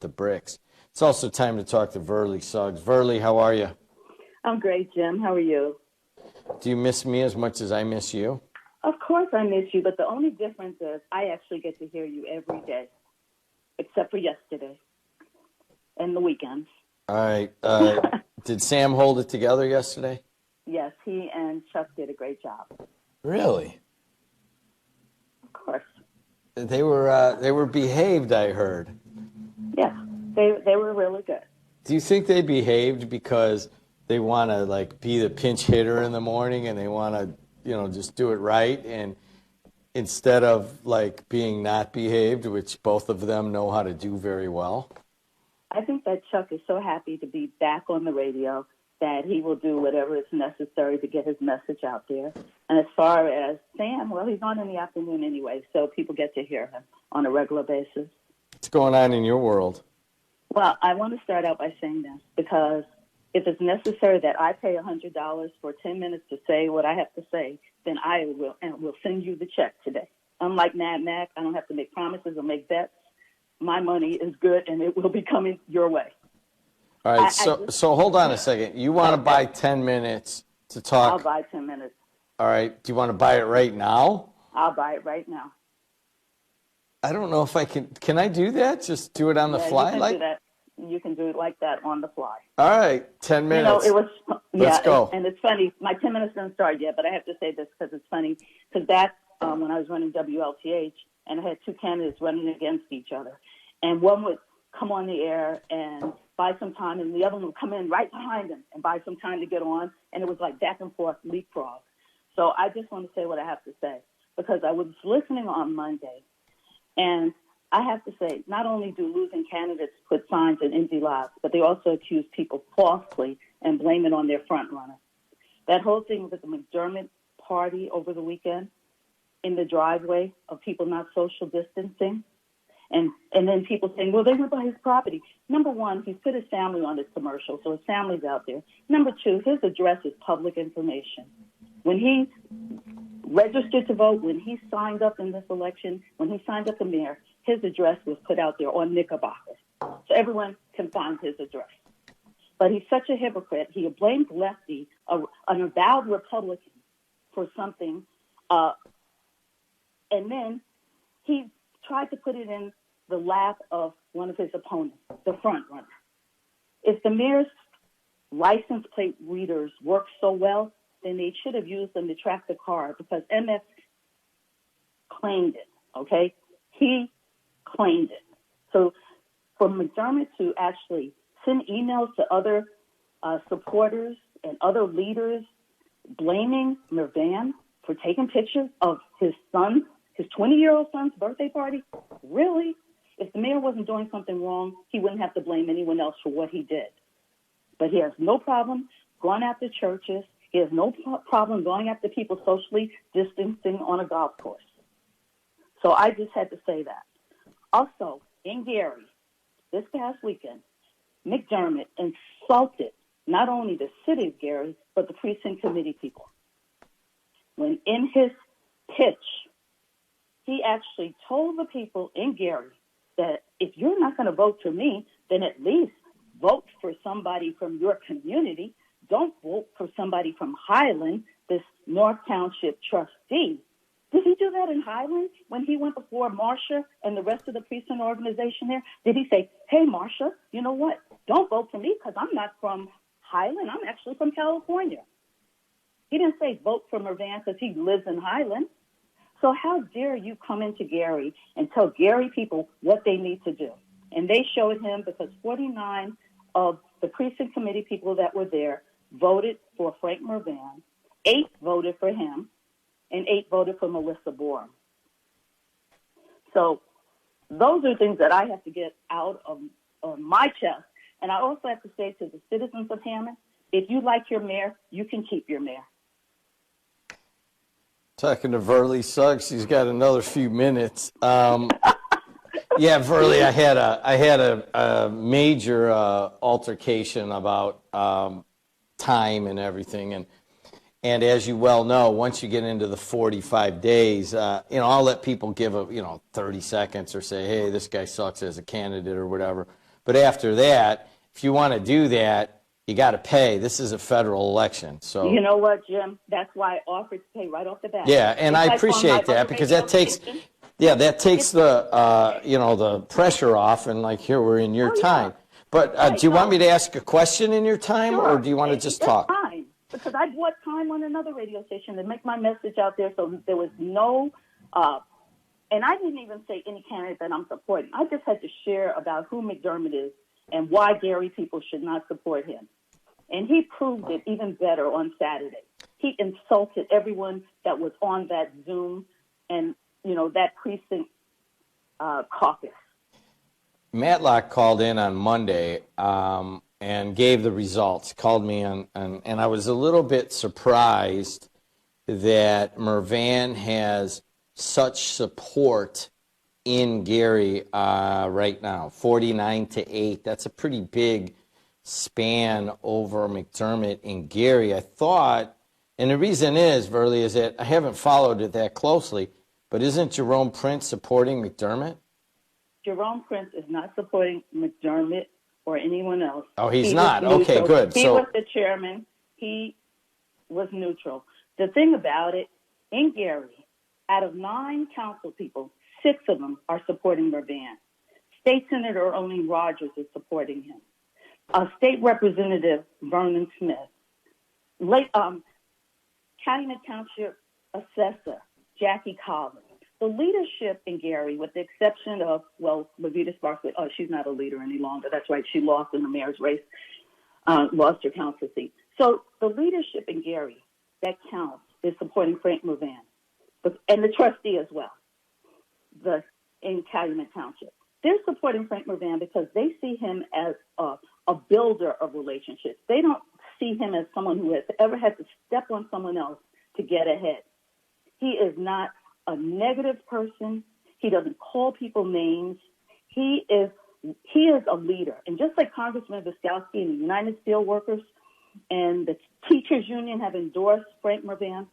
the bricks. It's also time to talk to Verlie Suggs. Verlie, how are you? I'm great, Jim. How are you? Do you miss me as much as I miss you? Of course I miss you, but the only difference is I actually get to hear you every day, except for yesterday and the weekends. All right. Did Sam hold it together yesterday? Yes, he and Chuck did a great job. Really? Of course. They were behaved, I heard. Yes, they were really good. Do you think they behaved because they want to like be the pinch hitter in the morning and they want to, just do it right, and instead of like being not behaved, which both of them know how to do very well? I think that Chuck is so happy to be back on the radio that he will do whatever is necessary to get his message out there. And as far as Sam, well, he's on in the afternoon anyway, so people get to hear him on a regular basis. What's going on in your world? Well, I want to start out by saying this, because if it's necessary that I pay $100 for 10 minutes to say what I have to say, then I will send you the check today. Unlike Mad Mac, I don't have to make promises or make bets. My money is good, and it will be coming your way. All right, so hold on a second. You want to buy 10 minutes to talk? I'll buy 10 minutes. All right. Do you want to buy it right now? I'll buy it right now. I don't know if I can. Can I do that? Just do it on the fly? You can do that. You can do it like that on the fly. All right, 10 minutes. It was, Let's go. And it's funny. My 10 minutes didn't start yet, but I have to say this because it's funny. Because that's when I was running WLTH, and I had two candidates running against each other. And one would come on the air and buy some time, and the other one would come in right behind him and buy some time to get on. And it was like back and forth leapfrog. So I just want to say what I have to say, because I was listening on Monday, and I have to say, not only do losing candidates put signs in empty lots, but they also accuse people falsely and blame it on their front runner. That whole thing with the McDermott party over the weekend in the driveway of people not social distancing, and then people saying, well, they went by his property. Number one, he's put his family on this commercial, so his family's out there. Number two, his address is public information. When he registered to vote, when he signed up in this election, when he signed up the mayor, his address was put out there on Knickerbocker. So everyone can find his address. But he's such a hypocrite. He blamed Lefty, an avowed Republican, for something. And then he tried to put it in the lap of one of his opponents, the front runner. If the mayor's license plate readers work so well, then they should have used them to track the car, because MF claimed it, okay? He claimed it. So for McDermott to actually send emails to other supporters and other leaders blaming Mervan for taking pictures of his son, his 20-year-old son's birthday party, really? If the mayor wasn't doing something wrong, he wouldn't have to blame anyone else for what he did. But he has no problem going after churches. He has no problem going after people socially distancing on a golf course. So I just had to say that. Also, in Gary, this past weekend, McDermott insulted not only the city of Gary, but the precinct committee people. When in his pitch, he actually told the people in Gary that if you're not going to vote for me, then at least vote for somebody from your community. Don't vote for somebody from Highland, this North Township trustee. Did he do that in Highland when he went before Marcia and the rest of the precinct organization there? Did he say, hey, Marcia, you know what? Don't vote for me because I'm not from Highland. I'm actually from California. He didn't say vote for Mervan because he lives in Highland. So how dare you come into Gary and tell Gary people what they need to do? And they showed him, because 49 of the precinct committee people that were there voted for Frank Mervan, 8 voted for him, and 8 voted for Melissa Borum. So those are things that I have to get out of my chest. And I also have to say to the citizens of Hammond, if you like your mayor, you can keep your mayor. Talking to Verlie Suggs, she's got another few minutes. Yeah, Verlie, I had a major altercation about time and everything, and as you well know, once you get into the 45 days, I'll let people give 30 seconds or say, hey, this guy sucks as a candidate or whatever. But after that, if you want to do that, you got to pay. This is a federal election. So You know what, Jim? That's why I offered to pay right off the bat. yeah, and It's I like on my appreciate that other because radio that takes, station. yeah, that takes the, the pressure off, and like here we're in your Oh, yeah. time. But Right, do you want so- me to ask a question in your time, or Sure. do you want to just It's talk? fine, because I bought time on another radio station to make my message out there, so there was no, and I didn't even say any candidate that I'm supporting. I just had to share about who McDermott is and why Gary people should not support him. And he proved it even better on Saturday. He insulted everyone that was on that Zoom and, that precinct caucus. Matlock called in on Monday and gave the results, called me, and I was a little bit surprised that Mervan has such support in Gary right now, 49-8. That's a pretty big span over McDermott and Gary. I thought, and the reason is, Verlie, is that I haven't followed it that closely, but isn't Jerome Prince supporting McDermott? Jerome Prince is not supporting McDermott or anyone else. Oh, he's He not. was Okay, neutral. good. He So was the chairman. He was neutral. The thing about it, in Gary, out of 9 council people, 6 of them are supporting Mervan. State Senator Ernie Rogers is supporting him. State Representative Vernon Smith. Calumet Township Assessor Jackie Collins. The leadership in Gary, with the exception of, Levita Sparks, she's not a leader any longer. That's right. She lost in the mayor's race, lost her council seat. So the leadership in Gary that counts is supporting Frank Mervan, and the trustee as well, in Calumet Township. They're supporting Frank Mervan because they see him as a builder of relationships. They don't see him as someone who has ever had to step on someone else to get ahead. He is not a negative person. He doesn't call people names. He is a leader. And just like Congressman Viskowski and the United Steelworkers and the Teachers Union have endorsed Frank Mervan,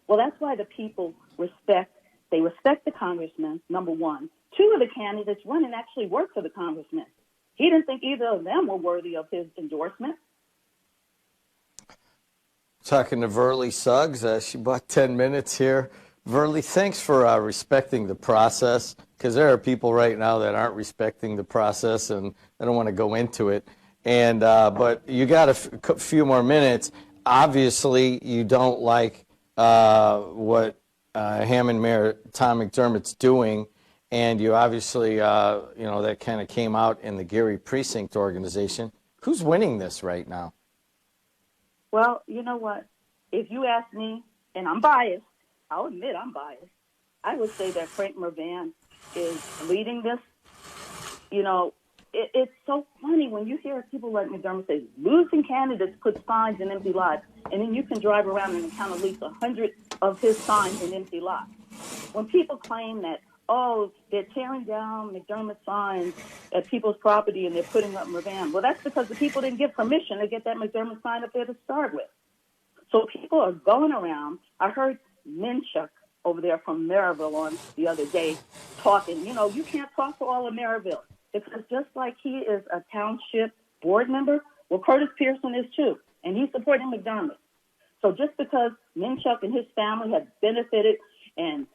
well, that's why the people respect the congressman, number one. 2 of the candidates running actually work for the congressman. He didn't think either of them were worthy of his endorsement. talking to Verlie Suggs. She bought 10 minutes here. Verlie, thanks for respecting the process, because there are people right now that aren't respecting the process, and I don't want to go into it. And but you got a few more minutes. Obviously, you don't like what Hammond Mayor Tom McDermott's doing, and you obviously, that kind of came out in the Gary Precinct organization. Who's winning this right now? Well, you know what? If you ask me, and I'm biased, I'll admit I'm biased, I would say that Frank Mervan is leading this. It's so funny when you hear people like McDermott say, losing candidates put signs in empty lots, and then you can drive around and count at least 100 of his signs in empty lots. When people claim that, they're tearing down McDermott signs at people's property and they're putting up Mervan, well, that's because the people didn't give permission to get that McDermott sign up there to start with. So people are going around. I heard Minchuk over there from Maryville on the other day talking, you can't talk to all of Maryville, because just like he is a township board member, well, Curtis Pearson is too, and he's supporting McDermott. So just because Minchuk and his family have benefited and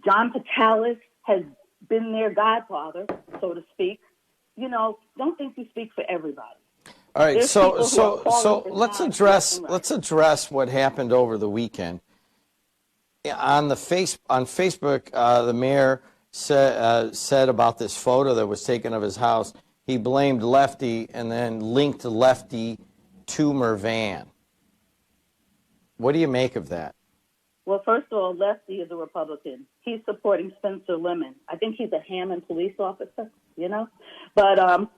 John Patalis has been their godfather, so to speak, don't think you speak for everybody. All right, There's so people who are calling for let's signs address left and right. let's address what happened over the weekend. On Facebook, the mayor said about this photo that was taken of his house. He blamed Lefty and then linked Lefty to Mervan. What do you make of that? Well, first of all, Lefty is a Republican. He's supporting Spencer Lemon. I think he's a Hammond police officer, But,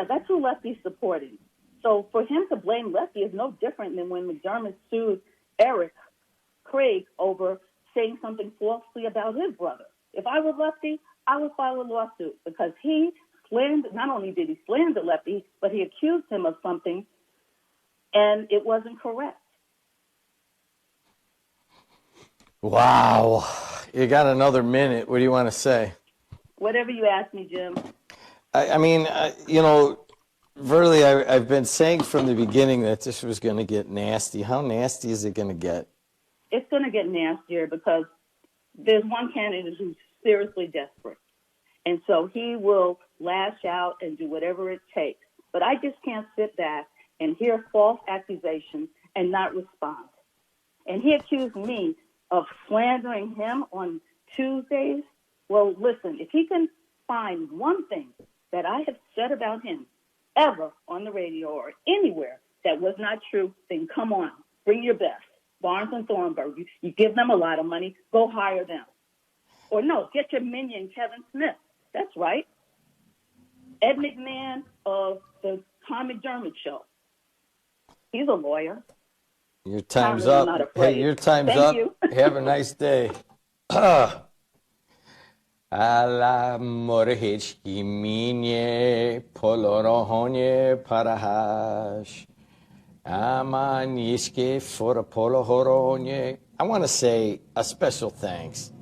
that's who Lefty's supporting. So for him to blame Lefty is no different than when McDermott sued Eric Craig over saying something falsely about his brother. If I were Lefty, I would file a lawsuit, because he not only did he slander Lefty, but he accused him of something, and it wasn't correct. Wow. You got another minute. What do you want to say? Whatever you ask me, Jim. I mean, you know, Verlie, I've been saying from the beginning that this was going to get nasty. How nasty is it going to get? It's going to get nastier because there's one candidate who's seriously desperate. And so he will lash out and do whatever it takes. But I just can't sit back and hear false accusations and not respond. And he accused me of slandering him on Tuesdays. Well, listen, if he can find one thing that I have said about him ever on the radio or anywhere that was not true, then come on, bring your best. Barnes and Thornburg, you give them a lot of money, go hire them. Or no, get your minion, Kevin Smith. That's right. Ed McMahon of the Tom McDermott Show. He's a lawyer. Your time's Tom, I'm up. not afraid. Hey, your time's Thank up. you. Have a nice day. Alla morhechki minye polorohonie parahash. Amaniske for a polohoronie. I want to say a special thanks